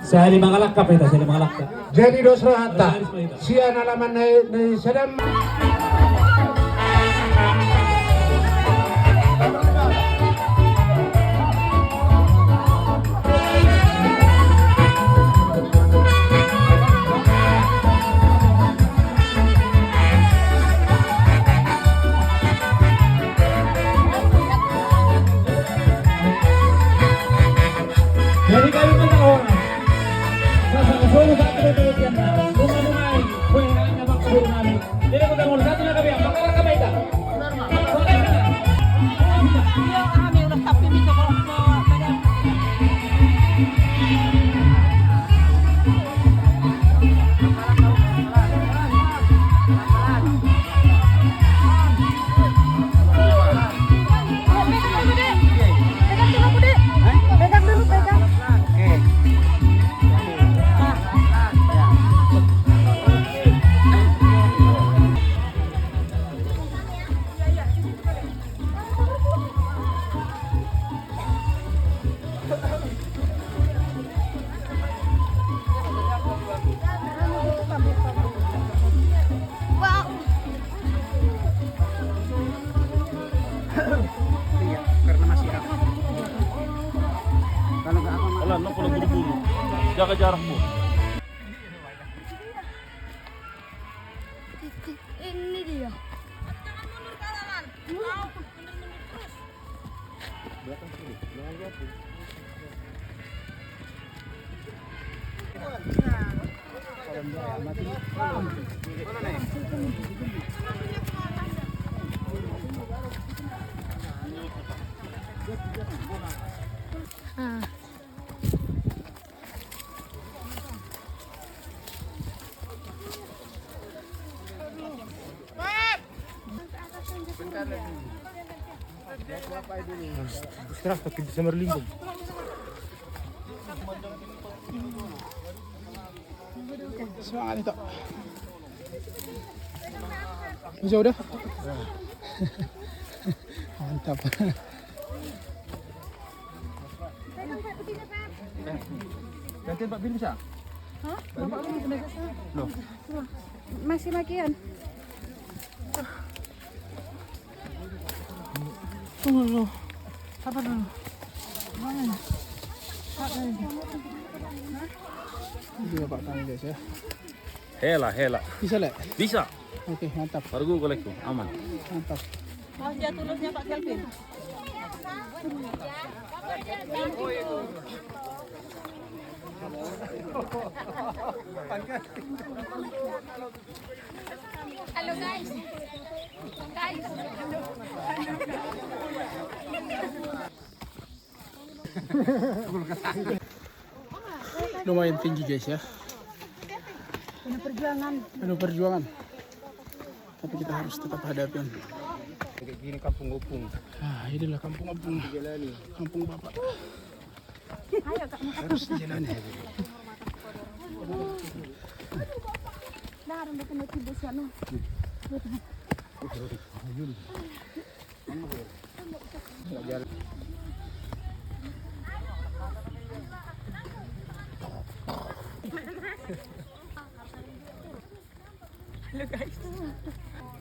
Saya lima kalakap itu, saya lima kalakap. Jadi dosa hatta. Sian alaman na sedang. Jadi kami menang orang. Sasang satu kemudian bunga-bungai kue hanya waktu nabi. Jadi kita mulai satu nak kami bakal kami dah. Iya, kami udah tapi bisa bawa badan. Alah, no, kalau buru-buru. Jaga jarakmu. Ini dia. Istirahat pakai bisa merlimbung. Semangat itu. Bisa udah? Mantap. Gantian Pak Bin bisa? Hah? Bapak lu bisa sana. Loh. Masih makian. Tunggu dulu. Sabar dulu. Mana? Juga Pak Tani guys ya. Hela. Bisa le? Bisa. Oke, mantap. Baru kolekku, aman. Mantap. Mau dia tulusnya Pak Kelvin. Halo guys. Guys. Lumayan tinggi guys ya. Penuh perjuangan. Tapi kita harus tetap hadapin. Kayak gini kampung opung. Ah, inilah kampung opung. Kampung Bapak. Harus dijalani.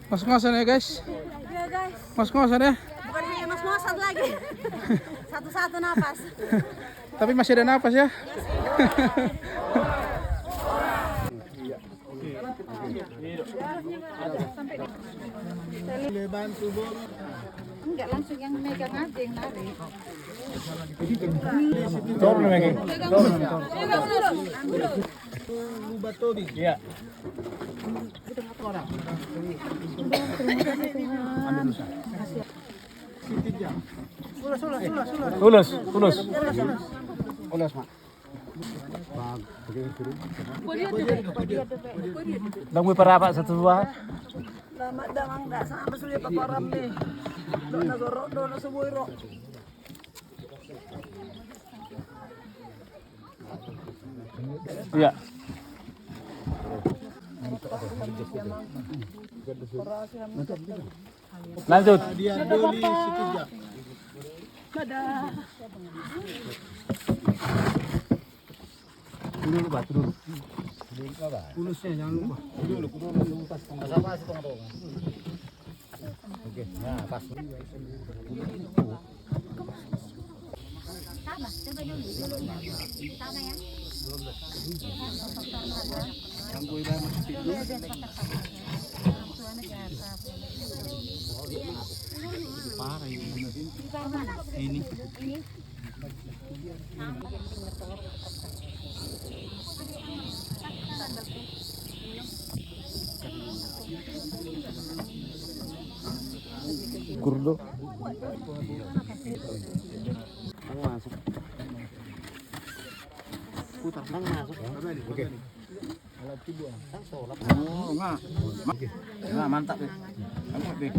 Mas-masan ya guys. Ya guys, Mas-masan ya. bukan hanya mas-masan lagi. Satu-satu napas. Tapi masih ada napas ya. Enggak langsung yang megang aja yang narik. Turun lagi. Iya. Ulus, Mak. Nangui para Pak satu dua. Lama damang enggak sama sulit paparam nih. Do nagoro, do na subuiro. Iya. Lanjut. Kada. Dulu batu dulu. Pulusnya jangan lupa. Oke, nah pas. Sabar, coba dulu. Sama ya. Ini. Kurdo. Masuk. Putar nang masuk. Oke. Oh, nah, mantap deh. Mantap deh.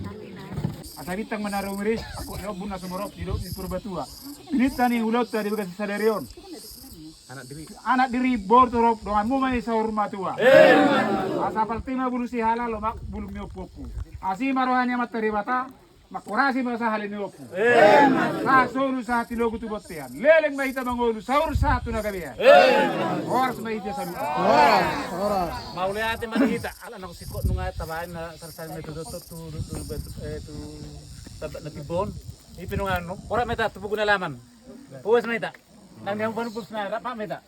Asa bitang menaruh miris, aku nyobun na sumurok di Purbatua. Pinita ni ulat tadi bekas sadarion. Anak diri bor torop dengan mu mai sahur matua. Asa paltima bulu si halal mak bulu miopoku. Asi marohanya materi bata makurasi masa halini opu. Sa sonu sa tilogu tu botian. Leleng mahita mangolu sahur satu na kabian. Horas mahita salu. Ora. Mauli ate manihita. Ala nang sikot nunga tabahan na sarsan may tu tabat na tibon. Ipinungan no. Ora meta tubugo na laman. Puwas meta. Nang niyang banupos na pa meta.